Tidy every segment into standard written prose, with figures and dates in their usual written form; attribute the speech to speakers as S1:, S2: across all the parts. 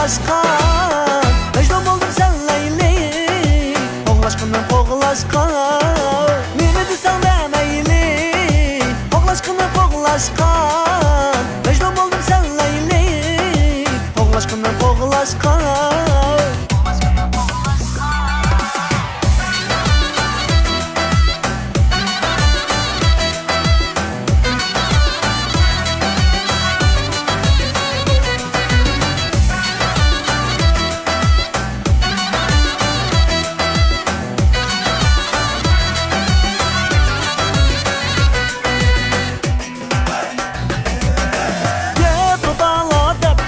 S1: qoğulaşkan Mecnun oldum sen Leyli Qoğulaşkından qoğulaşkan Meni desen demeyli Qoğulaşkından qoğulaşkan Mecnun oldum sen Leyli Qoğulaşkından qoğulaşkan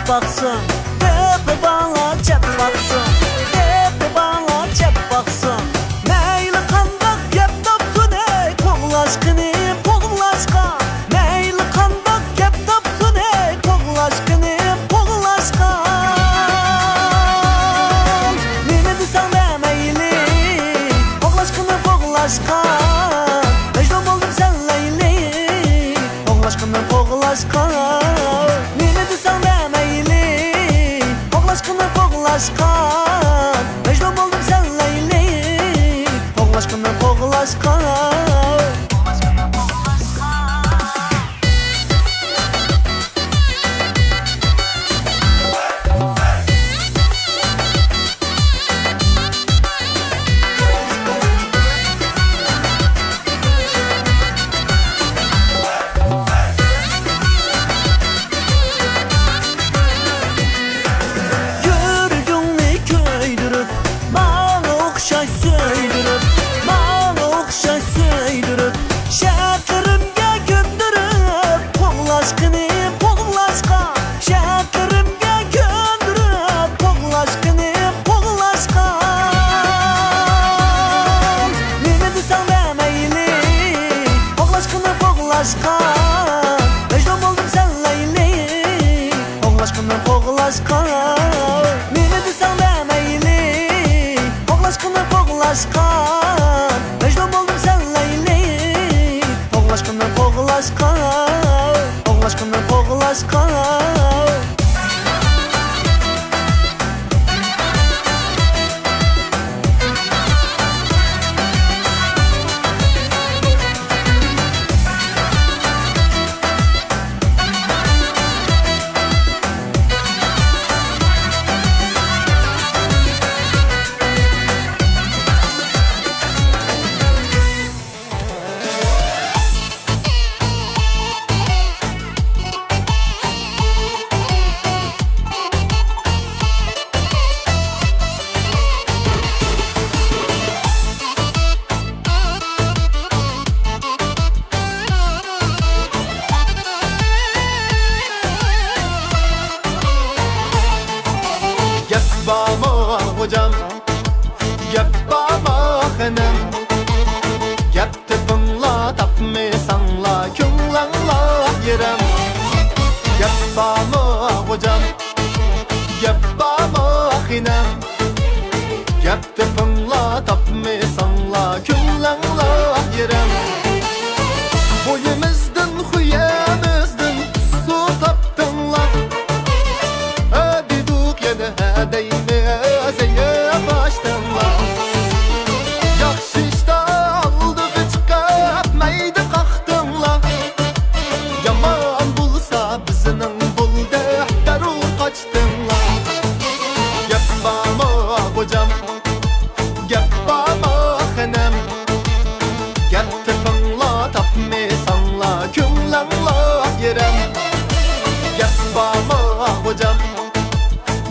S1: baksın, hep bana cep baksın, hep bana cep baksın. Meyli kandak yep tapsın ey qoğulaşkını, qoğulaşkan. Meyli kandak yep tapsın ey qoğulaşkını, qoğulaşkan. Meni desen demeyli, qoğulaşkını, qoğulaşkan. Mecnun oldum sen Leyli, qoğulaşkını, qoğulaşkan. Meni desen demeyli Qoğulaşkından qoğulaşkan Mecnun oldum sen Leyli Qoğulaşkından qoğulaşkan Mecnun oldum sen Leyli Qoğulaşkından qoğulaşkan Meni desen demeyli Qoğulaşkından qoğulaşkan Mecnun oldum sen Leyli Qoğulaşkından qoğulaşkan Qoğulaşkından qoğulaşkan Hocam, gep baba xenem Gep tıpınla tapmısanla künlanla yerem Gep baba hocam, gep baba xenem Gep tıpınla tapmısanla künlanla yerem Boyumuzdan xuyamızdan su taptınla Ödüdük yine hedeyim Hocam,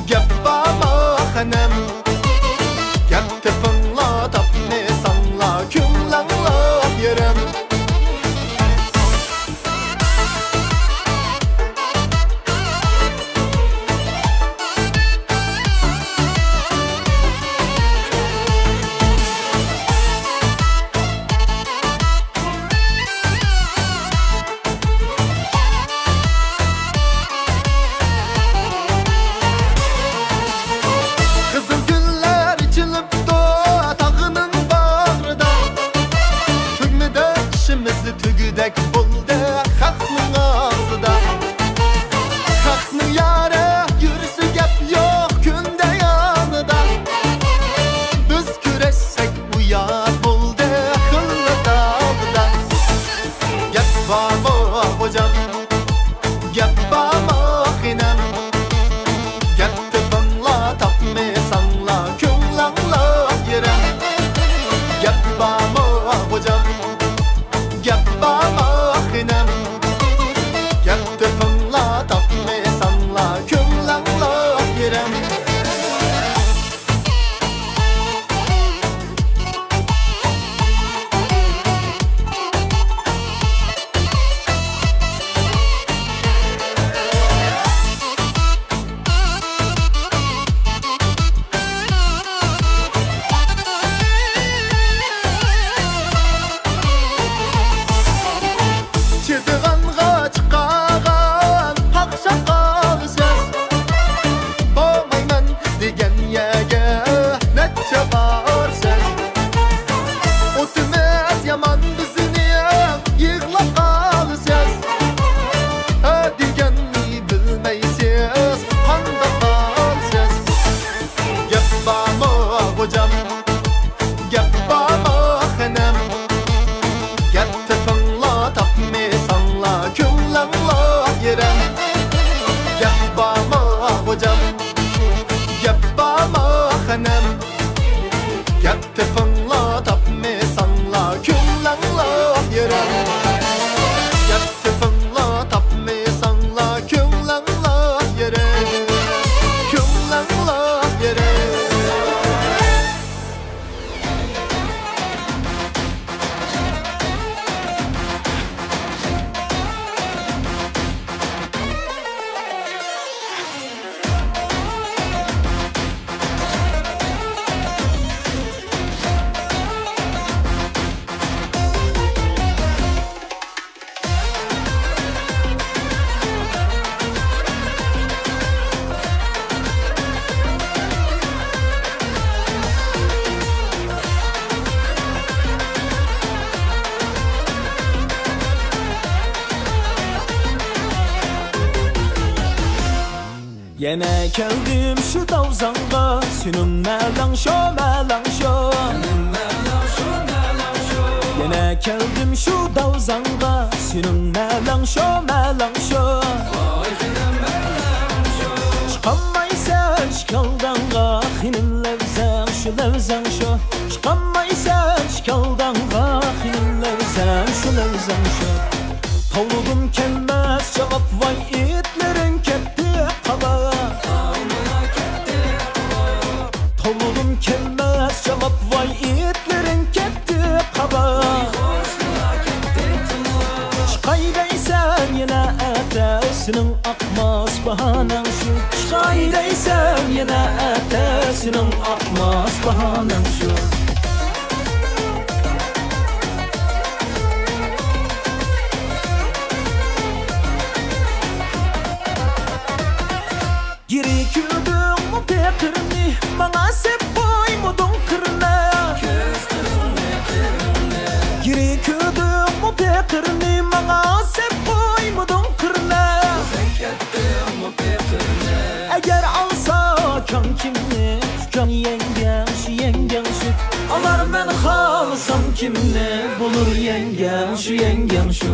S1: gep baba xanam Gepti fınla tapmesanla Künlanla yerem Gepti fınla tapmesanla Künlanla yerem Künlanla yerem
S2: Yine geldim şu davzanga Senin melan şo melan şo Yine geldim şu davzanga Senin melan şo melan şo Çıkamaysan şikaldanğa Hinin levzen şu levzen şo Çıkamaysan şikaldanğa Hinin levzen şu levzen şo Tavludum kelmez cevap vay itlerin ketti kala Tavludum kelmez cevap vay itlerin ketti kala Çıkaydaysan yine etesinin akmaz bahanen şu Çıkaydaysan yine etesinin akmaz bahanen şu Giri kürdün mu pekirni Bana sep koymudun kırna Giri kürdün mu pekirni Bana sep koymudun kırna Eğer alsa kan kimni Kan yengen şu yengen şu Alar ben halsam kimni Bulur yengen şu yengen şu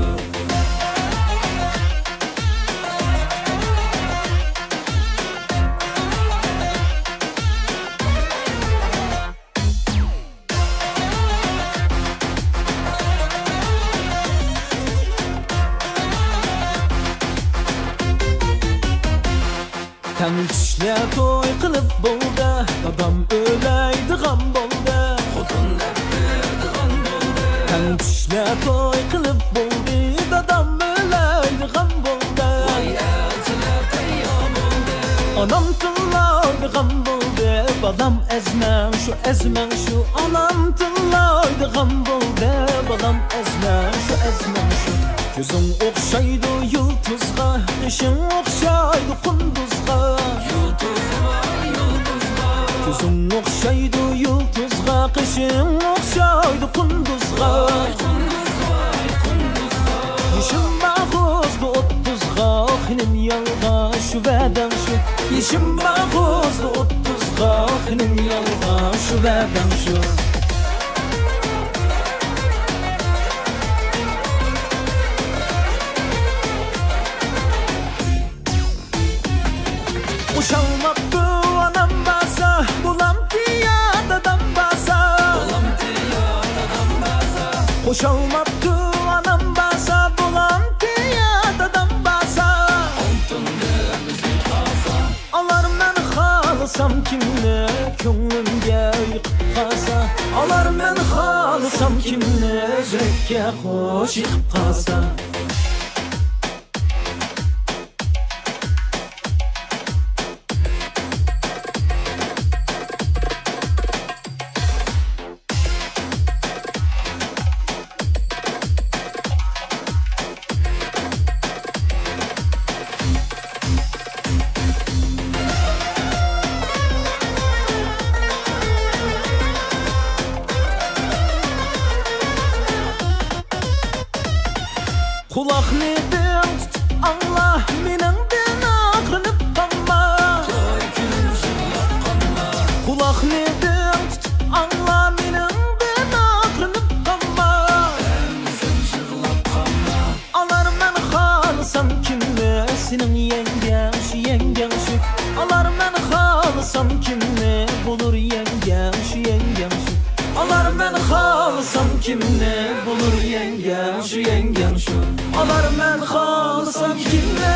S2: Kan düşle toy kılıp bolda Dadam öleydi gam bolda Kan düşle toy kılıp bolda Dadam öleydi gam bolda Anam tıllaydı gam bolda Balam ezmen şu Anam tıllaydı gam bolda Balam ezmen şu Gözün okşaydı yıldızga Kışın okşaydı kunduzga Gözün okşaydı yıldızga Kışın okşaydı kunduzga Yeşim bağızdı ottuzga Hinim yalga şu veden şu Yeşim bağızdı ottuzga Hinim yalga şu veden şu Uşalmaktı anam basa Bulam piyadadan basa Uşalmaktı anam basa Bulam piyadadan basa Alar men halısam kimne Könglimge yıkıp kalsa Alar men halısam kimne Zökke hoş yıkıp kalsa Kulak neden tut Allah Minin den ağrınıp kalma Kulak neden tut Allah Minin den ağrınıp kalma Alar men halısam kimne Senin yengen şu Alar men halısam kimne bulur yengem şu yengem şu. Alar ben halsam kimne bulur yengem şu yengem şu. Alar ben halsam kimne.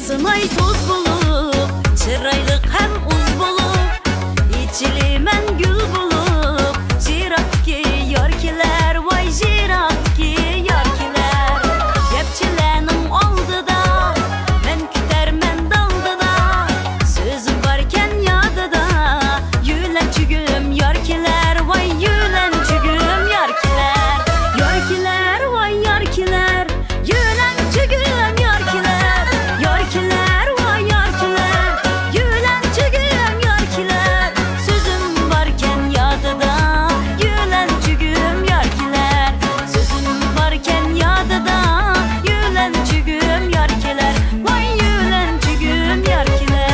S3: Sınay toz bulup, çıraylık hem uz bulup, içilimen gül bulup, jirak ki yorkiler, vay jirak ki yorkiler. Yepçilenin oldu da, men kütermen daldı da, sözüm varken yadı da, yülen çügüm yorkiler, vay yülen çügüm yorkiler. Yorkiler, vay yorkiler, yülen çügüm yorkiler. Yorkiler, vay yorkiler, yülen çügüm yorkiler. Sözüm varken yadıda, yülen çügüm yorkiler. Sözüm varken yadıda, yülen çügüm yorkiler. Vay yülen çügüm yorkiler.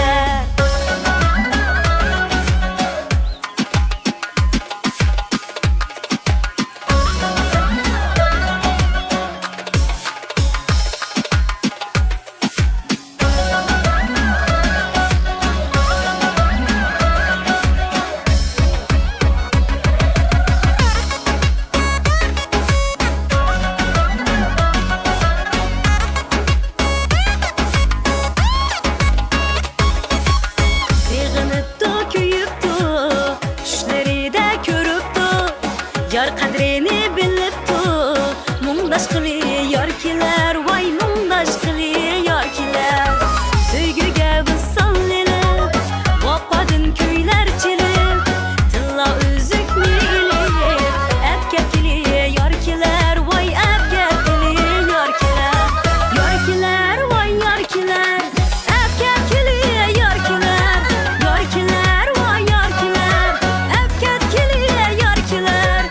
S3: Yar kadrini biliptu, mundaş kılı yorkiler, vay mundaş kılı yorkiler. Söygüge vıssal elip, vapadın köyler çilip, tılla üzük milip, epkekili yorkiler, vay epkekili yorkiler. Yorkiler, vay yorkiler, epkekili yorkiler. Yorkiler, vay yorkiler, epkekili yorkiler.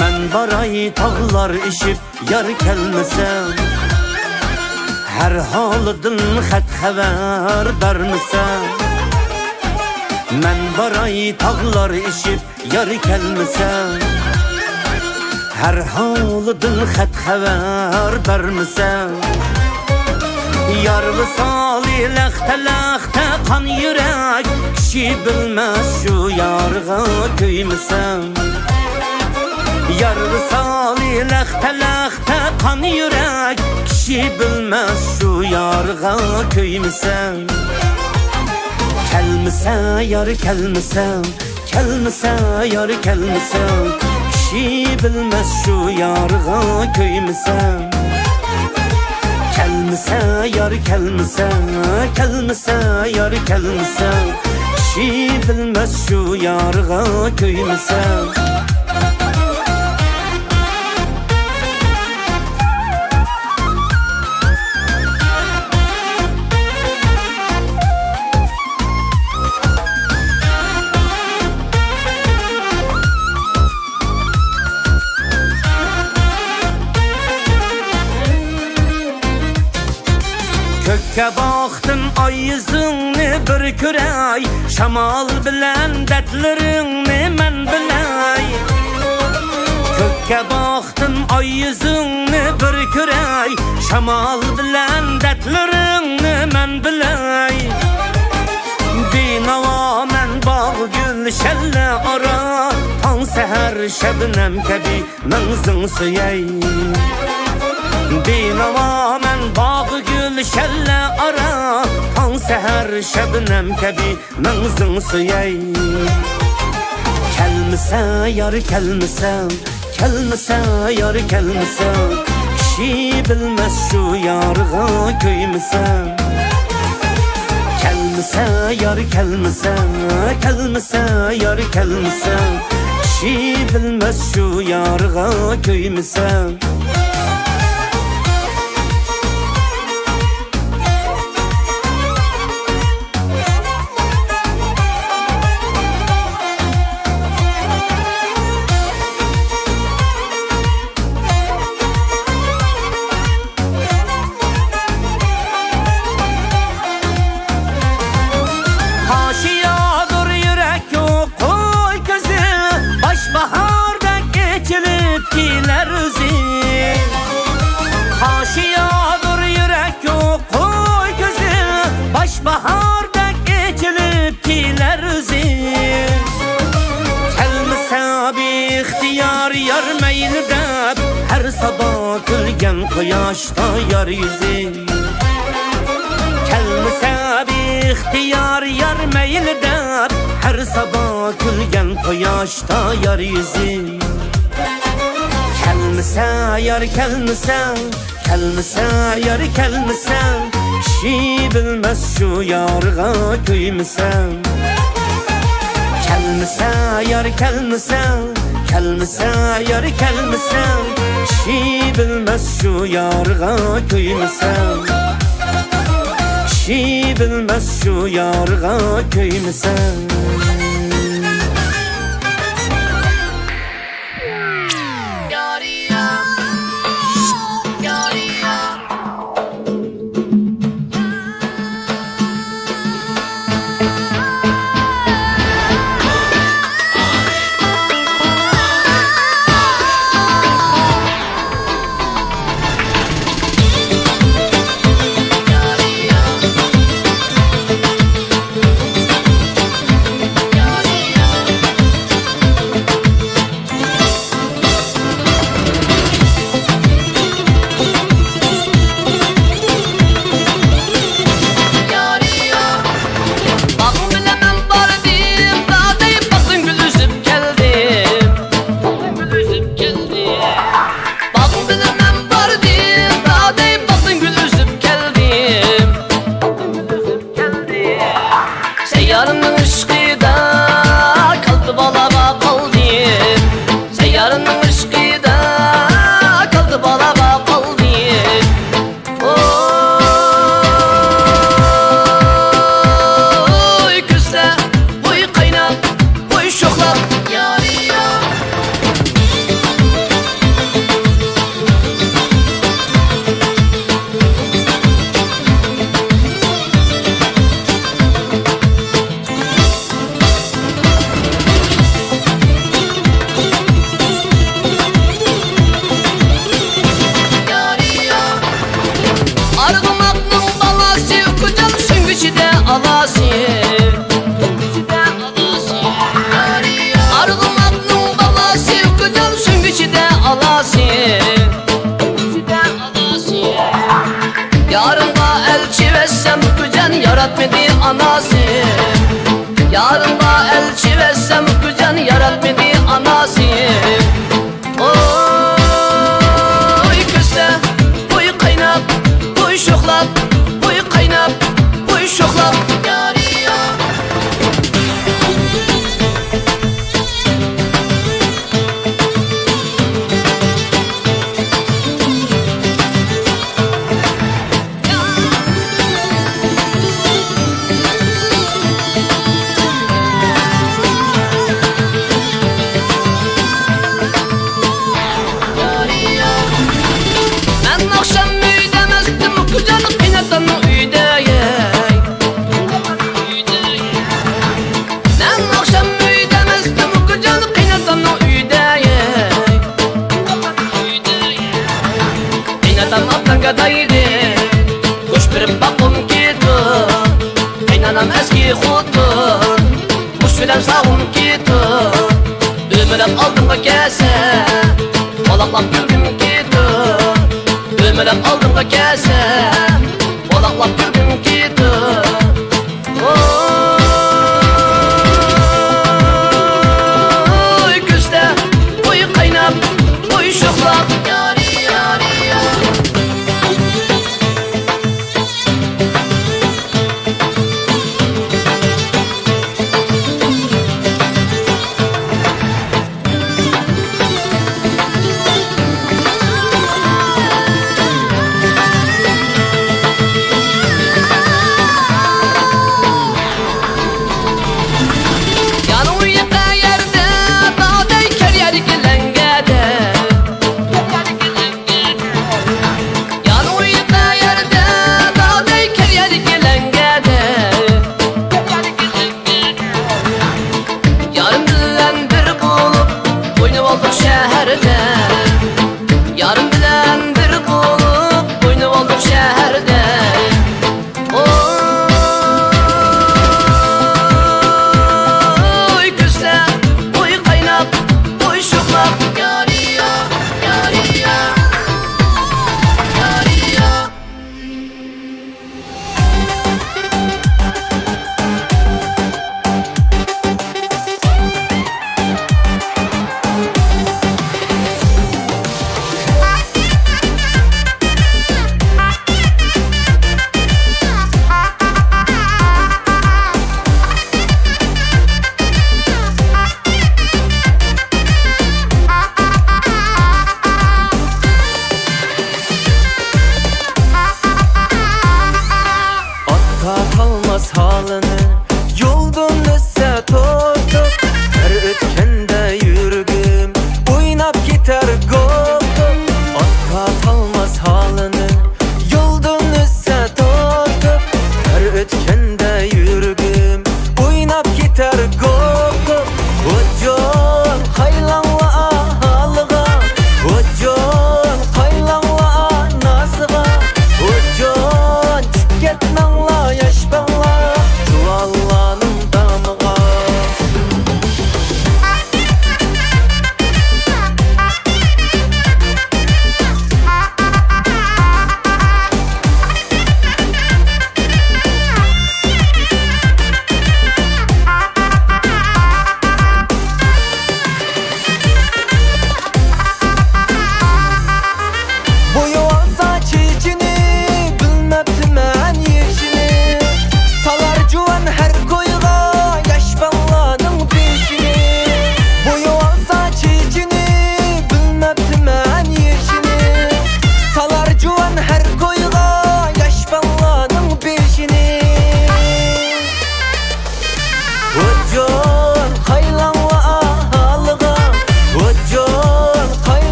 S4: Men baray tağlar işip yar kelmesem, her halıdın xat xabar bermesem. Men baray tağlar işip yar kelmesem, her halıdın xat xabar bermesem. Yar vısali lexte lexte kan yürek, kişi bilmez şu yarga köymesem. Yar vısali lexte lexte kan yürek kişi bilmez şu yarga köymisen. Kelmisen yar kelmisen, kelmisen yar kelmisen, kişi bilmez şu yarga köymisen. Kelmisen yar kelmisen, kelmisen yar kelmisen, kişi bilmez şu yarga köymisen. Kökke baktım ay yüzünü bir küray, şamal bilen dertlerini men bilay. Kökke baktım ay yüzünü bir küray, şamal bilen dertlerini men bilay. Binava men bağ gül şelle ara, tan seher şebnem kebi menzin suyay. Binava men bağ gül şelle ara, tan seher şebnem kebi menzin suyay. Kelmisen yar kelmisen, kelmisen yar kelmisen, kişi bilmez şu yarga köymisen. Kelmisen yar kelmisen, kelmisen yar kelmisen, kişi bilmez şu yarga köymisen. Haşiyadır yürek yok koy gözü, başbaharda geçilip giler özü. Haşiyadır yürek yok koy gözü, başbaharda geçilip giler özü. Kelmese bir ihtiyar yar meyli deb, her sabah gülgen koyaşta yar yüzü. Kelmese bir ihtiyar yar meyil der, her sabah gülgen koyaşta yar yüzü. Kelmese yar kelmesen, kelmese yar kelmesen, kişi bilmez şu yarga köymisen. Kelmese yar kelmesen, kelmese yar kelmesen, kişi bilmez şu yarga köymisen. Kişi bilmez şu yarga köymisen.
S5: anası. Yarında elçi versem kucan yaratmadı anası. Oy küste, oy kaynap, oy şoklap, oy kaynap, oy şoklap. Yari ya. Ben akşam üydemezdim kucağını kıynatanı üydeyey. Ben akşam üydemezdim kucağını kıynatanı üydeyey. Kıynatan attan kadaydı kuş bir bakım gitti. Kıynanam eski kutun kuş bilen sağım gitti. Ömürüm aldımda kese balaklap gülgüm gitti. Ömürüm aldımda kese balaklap gülgüm gitti. Oy küste, oy kaynap, oy şoklap. Yari yari ya. Yanı uyuda yerde dağday keryer gilengede. Yanı uyuda yerde dağday keryer gilengede. Yarım bilen bir bulup oynup olduk şehirde. Yarım bilen bir bulup oynup olduk şehirde. Oy küsle, oy kaynap, oy şoklap. Yari ya, yari ya, yari ya.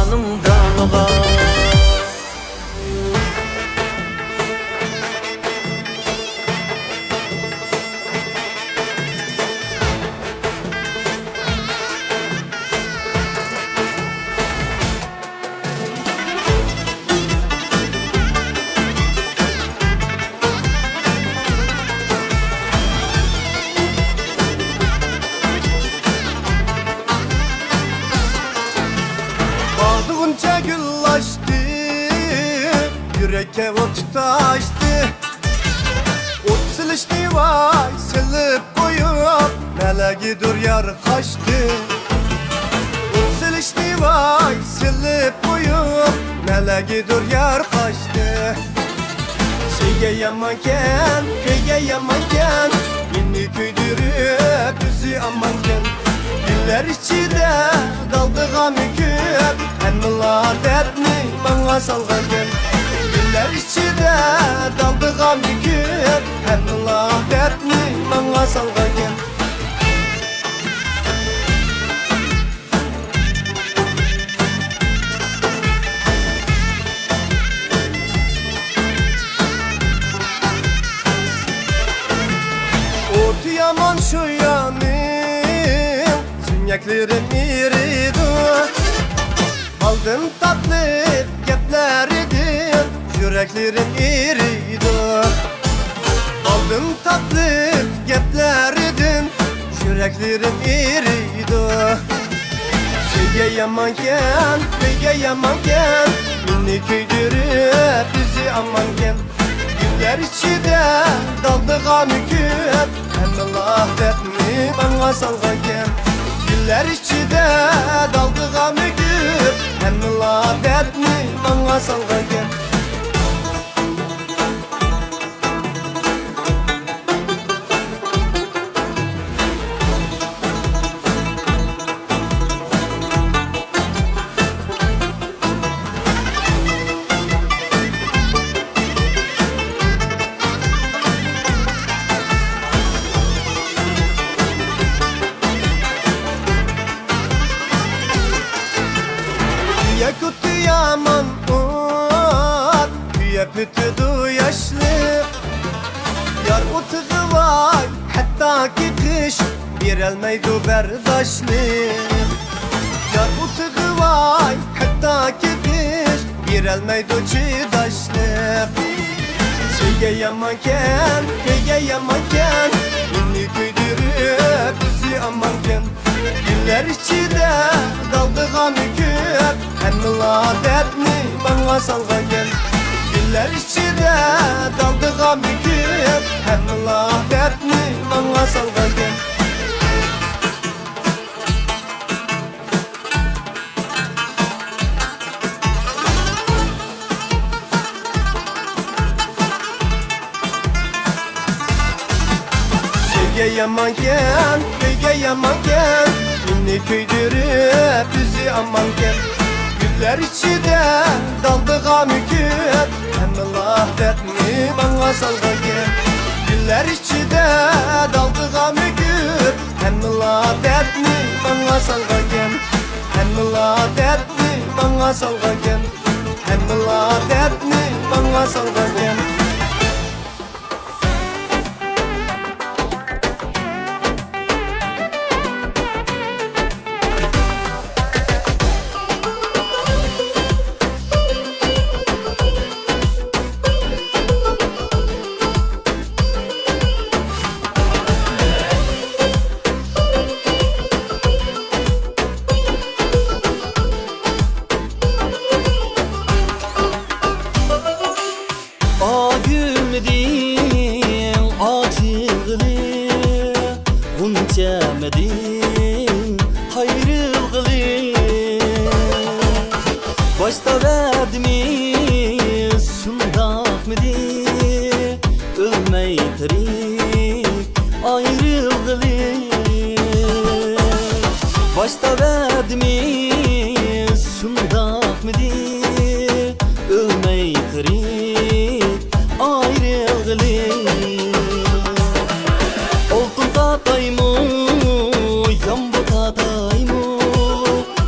S4: canımdan ola.
S1: Bağdığınca gül açtı, yürekke ot taştı. Ot silişti vay, silip koyup, meleği dur yar kaçtı. Ot silişti vay, silip koyup, meleği dur yar kaçtı. Şeyge yamanken, köyge yamanken, beni köydürüp bizi amanken. Güller içinde daldığım hüküm, Emrullah dertni bana salgın. Güller içinde daldığım hüküm, Emrullah dertni bana salgın. Otu yaman şu yanım, sünyeklerim iridu. Aldım tatlı gepler idim, yüreklerim iridu. Aldım tatlı gepler idim, yüreklerim iridu. Köyge yamanken, köyge yamanken, beni köydürüp bizi amanken. Güller içinde daldığım hüküm, Emrullah dertni bana salgın. Güller içinde daldığım hüküm, Emrullah dertni bana salgın. Güye kutu yaman ot, güye pütüdü yaşlı. Yar otuğu vay, hatta ki kış, bir elmeydu berdaşlı. Yar otuğu vay, hatta ki kış, bir elmeydu çidaşlı. Şeyge yamanken, köyge yamanken, beni köydürüp bizi amanken. Güller içinde daldığım hüküm, Emrullah dertni bana salgın. Güller içinde daldığım hüküm, Emrullah dertni bana salgın. Köyge yamanken, köyge yamanken, beni köydürüp bizi amanken. Güller içinde daldığım hüküm, Emrullah dertni bana salgın. Güller içinde daldığım hüküm, Emrullah dertni bana salgın. Emrullah dertni bana salgın. Emrullah dertni bana salgın.
S2: Geçemedim hayrılgılı. Başta verdimiz sundak mıydı? Ölmeyi tirik ayrılgılı. Başta verdimiz sundak mıydı? Ölmeyi tirik ayrılgılı. Oltun tataymu, yambu tataymu,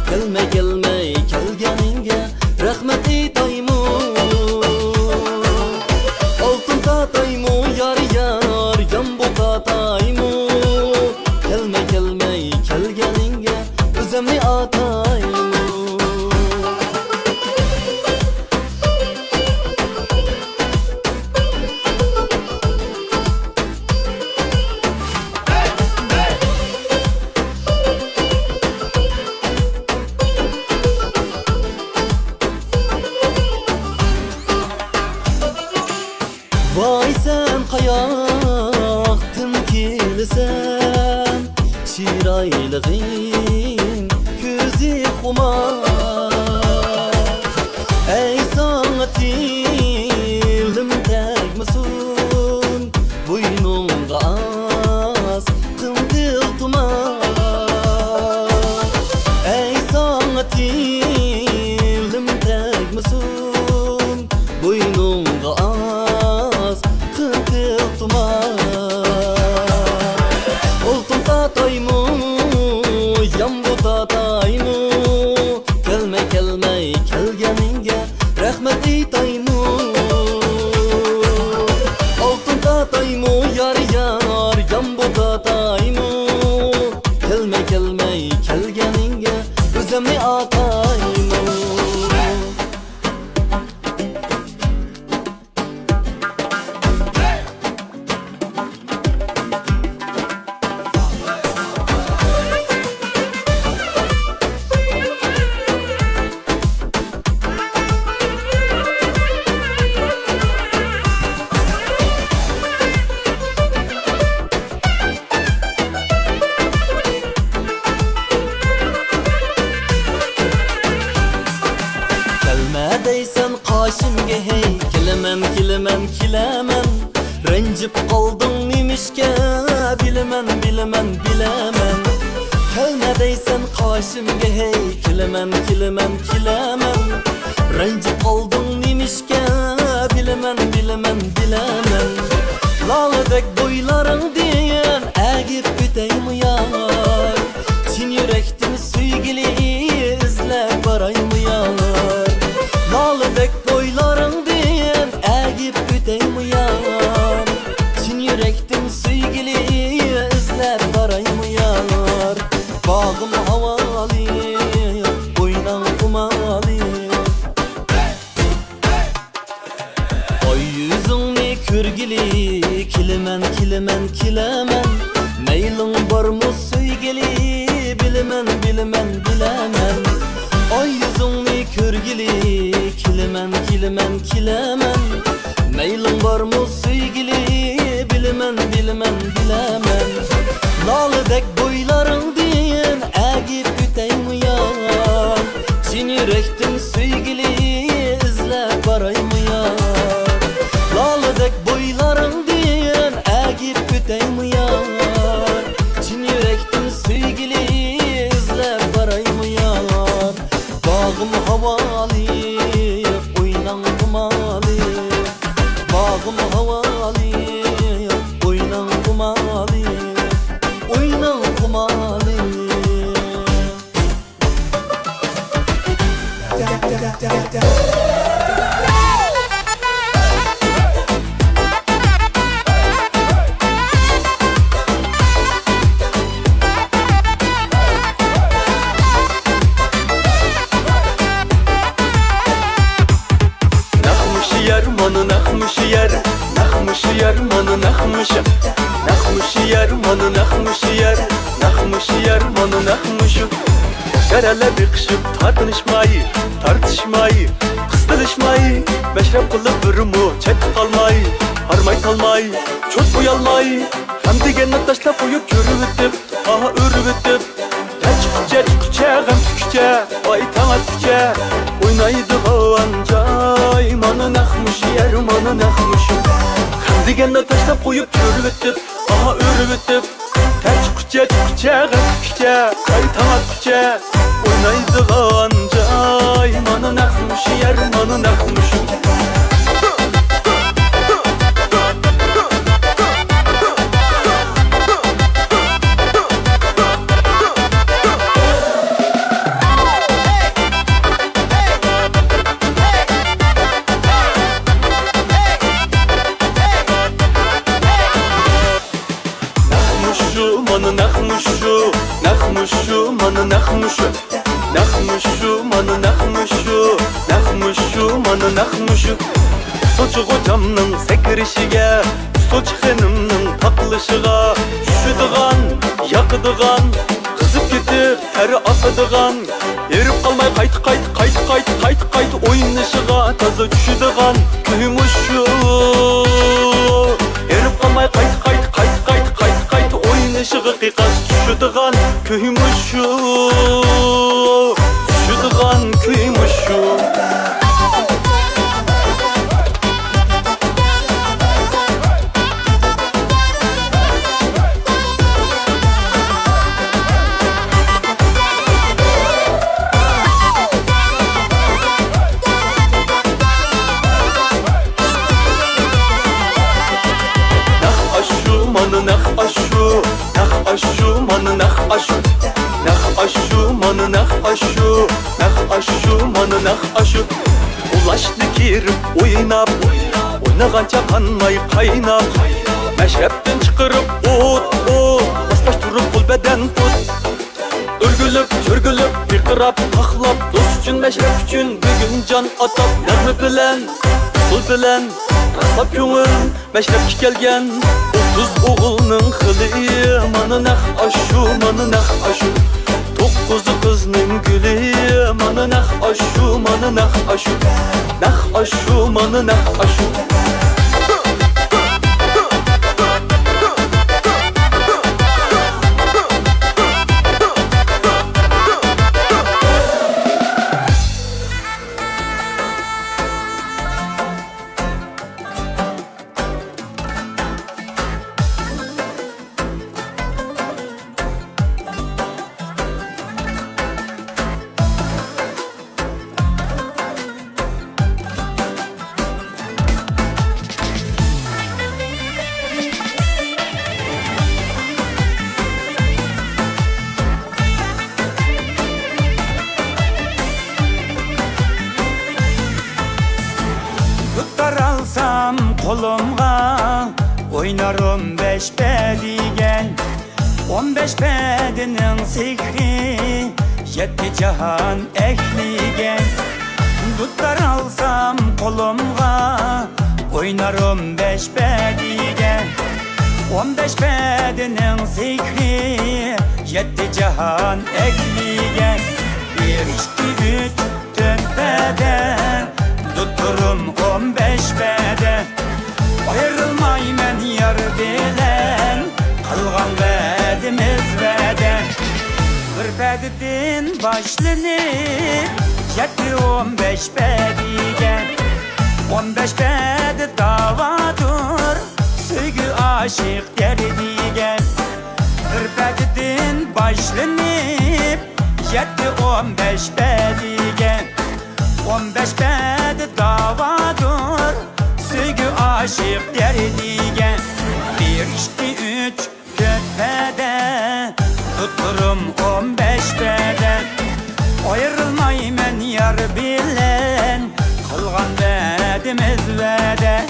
S2: gelme gelme kelgeni güzelliğin Gözü kumar Ey sana dilim tekmesin Boynumda az kındıl duman Ey sana dilim tekmesin Boynumda az kındıl duman Oltum tataymu Yambu tataymu Kelme kelme kelgeninge Rahmet eytaymu Oltum tataymu yar yar Yambu tataymu Kelme kelme kelgeninge Özemni ataymu Deysen kaşımge hey Kilemem kilemem kilemem Rencip kaldım nimişke Bilemem bilemem bilemem Kelme deysen kaşımge hey Kilemem kilemem kilemem Rencip kaldım nimişke Bilemem bilemem bilemem Lalıdek boyların diyen Egip biteyim yar Çin yürektim süygili izle barayım yar Lalıdek boyların diyen Egip büteyim yar Çin yürektim süygili izler barayım yar Bağım havalı Oynan kumalı Oy yüzünü kürgili Kilemen kilemen kilemen Meylin var mı süygili Bilemen bilemen bilemen Oy yüzünü kürgili Kilemen kilemen kilemen Meylin var mı süygili Bilemen bilemen bilemen Lalıdek boyların diyen Egip büteyim yar Çin yürektim süygili izle barayım yar Lalıdek boyların diyen Egip büteyim yar Çin yürektim süygili izle barayım yar Bağım havalı Oynan kumalı Bağım havalı Oynan kumalı Oynan kumalı
S1: Manı nakmış yer, nakmış yer, manı nakmış. Nakmış yer, manı nakmış yer, nakmış yer, manı nakmış. Şerele bir kışıp tartışmayı, tartışmayı, kıstırışmayı, meşrep kılıp durumu, çek kalmayı, harmay kalmayı, çok uyalmayı. Hem digenle taşla koyup körüvüttüm, aha örüvüttüm. Çıkıca çıkıca, hem tüküce, ay tana tüküce. Oynaydı bağancay, manı nakmış yer, manı nakmış. Hem digenle taşla koyup körüvüttüm, aha örüvüttüm. Çıkıca çıkıca, hem tüküce, ay tana tüküce. Oynaydı bağancay, manı nakmış yer, manı nakmış. Manı nakmışu, nakmışu, manı nakmışu. Nakmışu, manı nakmışu, nakmışu, manı nakmışu. Soçuk hocamның sekirişige, soçuk hanımның taklışıga. Üşüdügan, yakıdыgan, kızıp ketip teri akıdыgan. Erip kalmay kayt oynışıga tazı düşüdügan küymüşü. Erip kalmay kayt oynışıga kıykas düşüdügan küymüşü. aşu Nah aşu manı nah aşu Nah aşu manı nah aşu Ulaştı kirip oynap Oynagança kanmay kaynap Meşrepten çıkırıp Baş baş durup kul beden tut Örgülüp, törgülüp, bir kırap, taklap Dost üçün, meşrep üçün, bugün can atap Nermi bilen, sul bilen, rastlap köngül Meşrep kelgen, 30 oğulның kılı Manı nah aşu, manı nah aşu 9 kızның gülü Manı nah aşu, manı nah aşu Nah aşu, manı nah aşu
S6: Alsam kolumga oynarım 5 bedigen 15 bedinin sihri 7 cahan ehligen Tuttar alsam kolumga oynarım 5 bedigen 15 bedinin sihri 7 cahan ehligen 1, 2, 3, 4 beden Tuturum 15 beden Ayrılmay men yar bilen Kılgan bedimiz beden Bir bedidin başlanıp 7-15 bedigen 15 bedi davadır Söygü aşık derdigen Bir bedidin başlanıp 7-15 bedigen 15 bedi davadır Söygü aşık derdigen 1, 2, 3, 4 beden Tuturum 15 beden Ayrılmay men yar bilen Kılgan bedimiz beden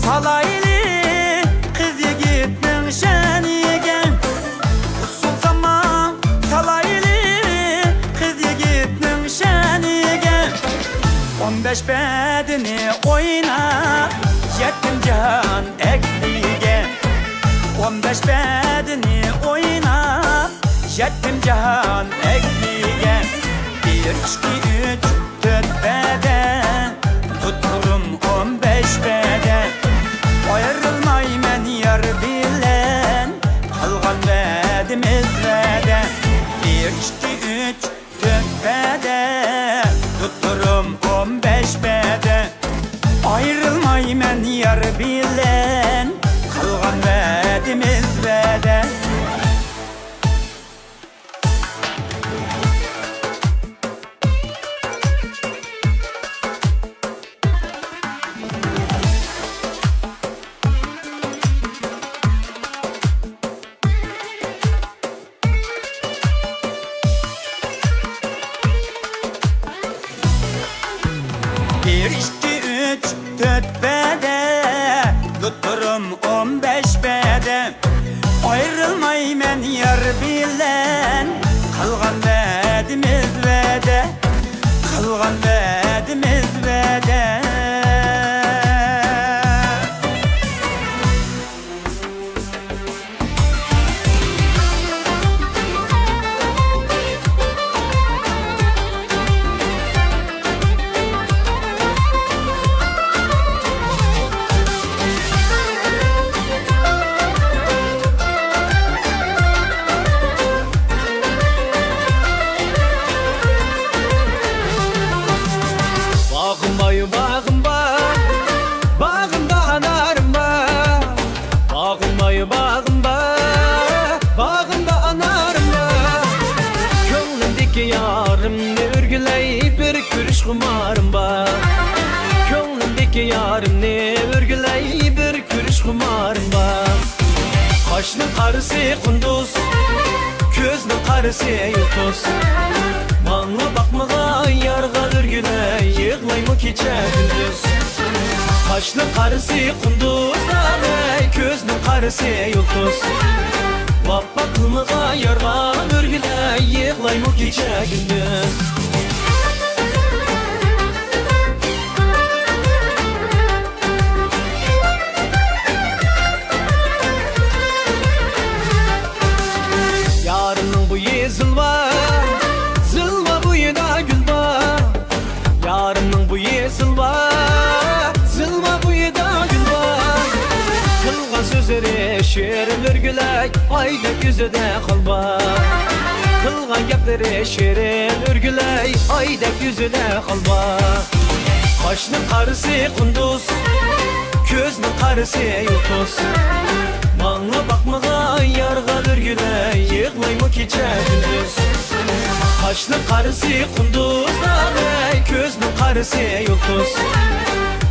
S6: Salaylı kız yigitnin şenigen Usulsama salaylı kız yigitnin şenigen 15 bedini oyna Yettim cihan ekligen 15 bedini oyna Yettim cihan ekligen 1, 2, 3, 4 beden Tuturum 15 beden Ayrılmay men yar bilen Kılgan bedimiz beden 1, 2, 3, 4 beden Tuturum 15 beden Ayrılmay men yar bilen Kılgan bedimiz beden Bir, 2, 3, 4 beden Tuturum 15 beden Ayrılmay men yar bilen Kılgan bedimiz beden Kılgan bedimiz beden
S2: xumarın var. Kaşның qarısı kunduz, közның qarısı yıldız. Bana bakmağa yarğa ürgüle, yığlayma keçe gündüz. Kaşның qarısı kunduz, közның qarısı yıldız. Baba kılmağa yarğa ürgüle, yığlayma keçe gündüz. Yarının buyu zılva, zılva buyu da gül var. Yarının buyu zılva, zılva buyu da gül var. Kılgan sözleri şirin ürgülek, ayda yüzüde kalba. Kılgan gepleri şirin ürgülek, ayda yüzüde kalba. Kaşның qarısı kunduz, közның qarısı yıldız. Bana bakmağa yarğa ürgüle, yığlayma keçe gündüz. Kaşның qarısı kunduz, közның qarısı yıldız.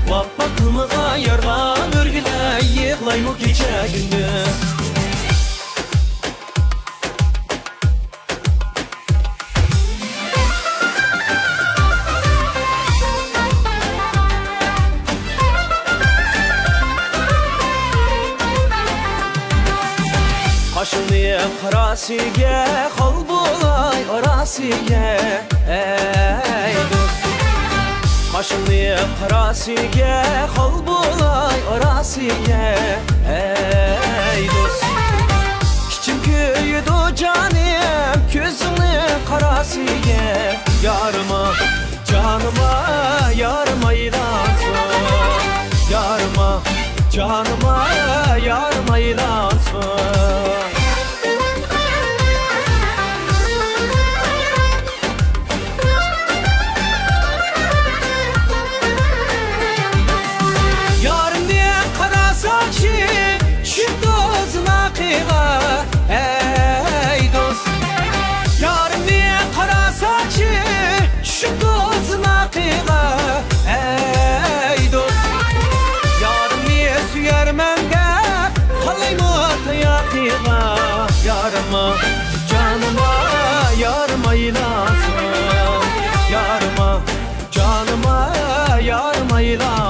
S2: Baba kılmağa yarğa ürgüle, yığlayma keçe gündüz. Kaşını qarasıge, xal bulay arasıge, ey dost. Kaşını qarasıge, xal bulay arasıge, ey dost. Kiçim köyüdü canım, közünü qarasıge. Yarıma, canıma, yarıma ilansın. Yarıma, canıma, yarıma ilansın. Ey dost, yarım niye kara saçı, şu gözüne kıyğa. Ey dost, yarım niye süyer mende, kalayma tayakığa. Yarıma, canıma, yarıma ilansın. Yarıma, canıma, yarıma ilansın.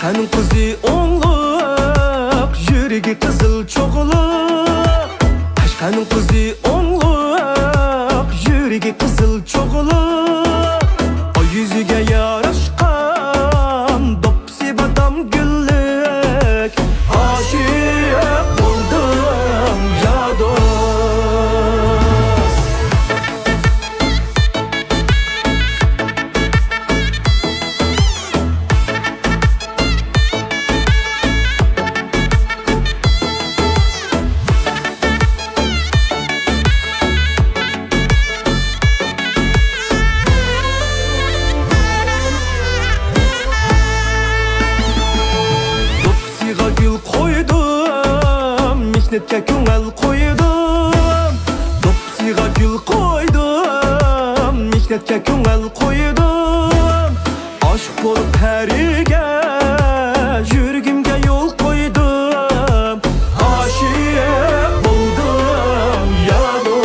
S2: Kanın kızı onluk, yüreği kızıl çoğuluk. Aşkanın kızı onluk, yüreği kızıl çoğuluk. O yüzüge yaraşkan, dopsi badam güllük. Aşık oldum ya dost. Meknetke köngel koydum, dopsiga gül koydum. Meknetke köngel koydum, aşık bolup herige, yürgümge yol koydum. Aşık oldum ya dost.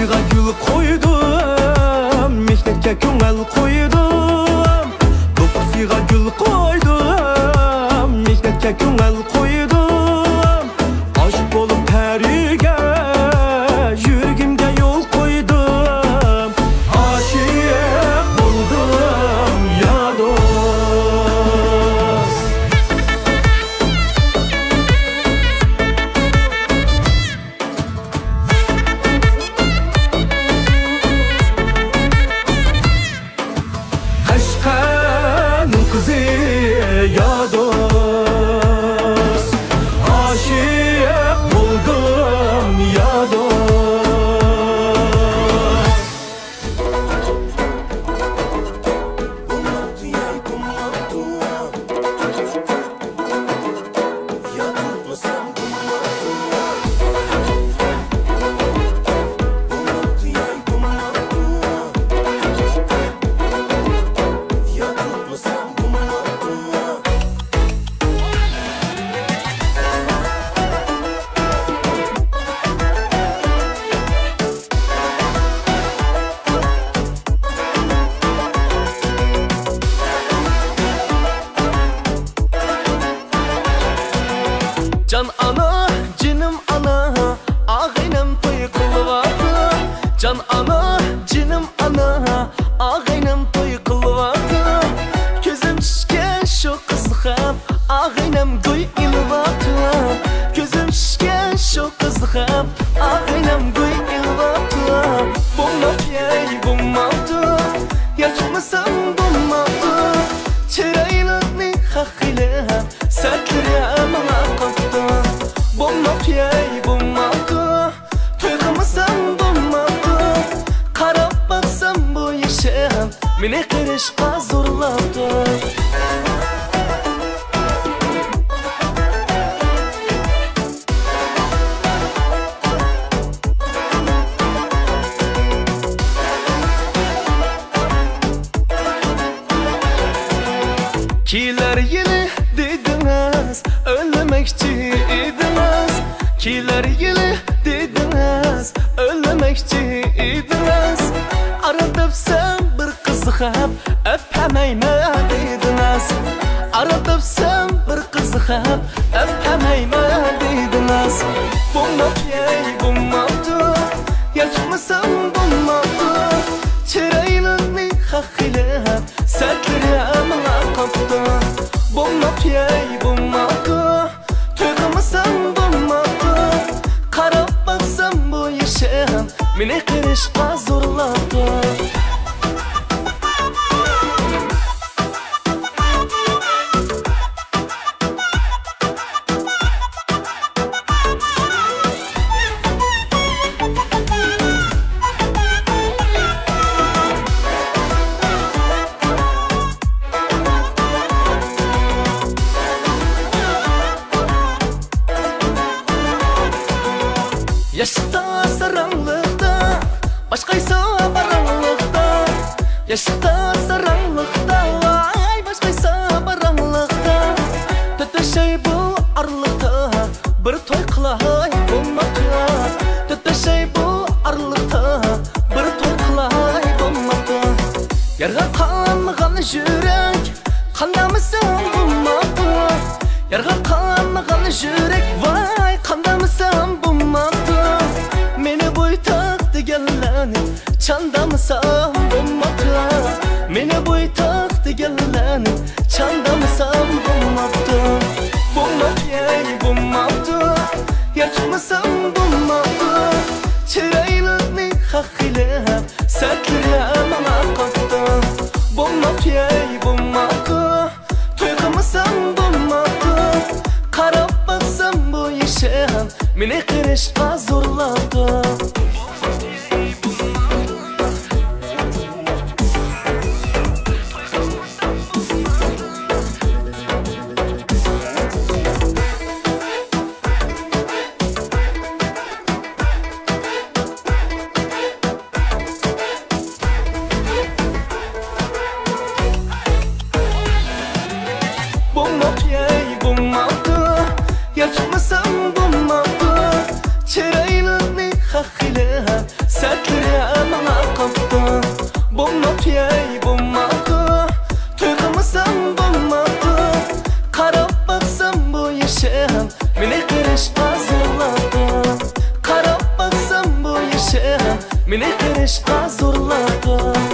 S1: Do'ppisiga gul qo'ydim, mehnatga ko'ngil qo'ydim. Do'ppisiga gul qo'ydim, mehnatga ko'ngil qo'ydim. Oshiq bo'lib pariga, yuragimga yo'l qo'ydim. Oshiq bo'ldim ya do'st. Qashqarning qizi ya do'st. Oshiq bo'ldim ya do'st. Can ana, cinim ana, ağaynam toy kılvadı. Can ana, cinim ana, ağaynam toy kılvadı. Gözüm şişken şu kızıqam, ağaynam goy ilvadı. Gözüm şişken şu kızıqam, ağaynam goy ilvadı. Bulmap yey bulmapdı, yaşmasam bulmapdı. Çıraylıqni haqile, sertleri bana qatdı. Bulmap yey bulmapdı, to'yqamasam bulmapdı. Qarab baksam bu yaşam, meni qirishqa zo'rlabdi. Kiler yili dediniz, ölmekçi idiniz. Kiler yili dediniz, ölmekçi idiniz. Aradıp sen bir kızıqab, öpemeyme dediniz. Aradıp sen bir kızıqab, öpemeyme dediniz. Bulmap yey bulmapdı, yaşmasam bulmapdı. Çıraylıqni haqile, sertleri bana qatdı. Bulmap yey bulmapdı, to'yqamasam bulmapdı. Qarab baksam bu yaşam, meni qirishqa zo'rlabdi. Yaşta saranglıkta, başkaysa baranlıkta. Yaşta saranglıkta, vay başkaysa baranlıkta. Tütüşey bu arlıkta, bir toy qilay bulmaptı. Tütüşey bu arlıkta, bir toy qilay bulmaptı. Yarga qanmagan yürek, qandamısın bulmaptı. Yarga qanmagan yürek, vay qandamısın bulmaptı. Meni boytaq deganlarni chandamsam bo'lmapti. Meni boytaq deganlarni chandamsam bo'lmapti. Bulmap yey bulmapti, yaşmasam bulmapti. Çıraylıqni haqile, sertleri bana qatdı. Bulmap yey bulmapti, to'yqamasam bulmapti. Qarab baksam bu yaşam, meni qirishqa zo'rlabdi. Meni qirishqa zo'rlaqib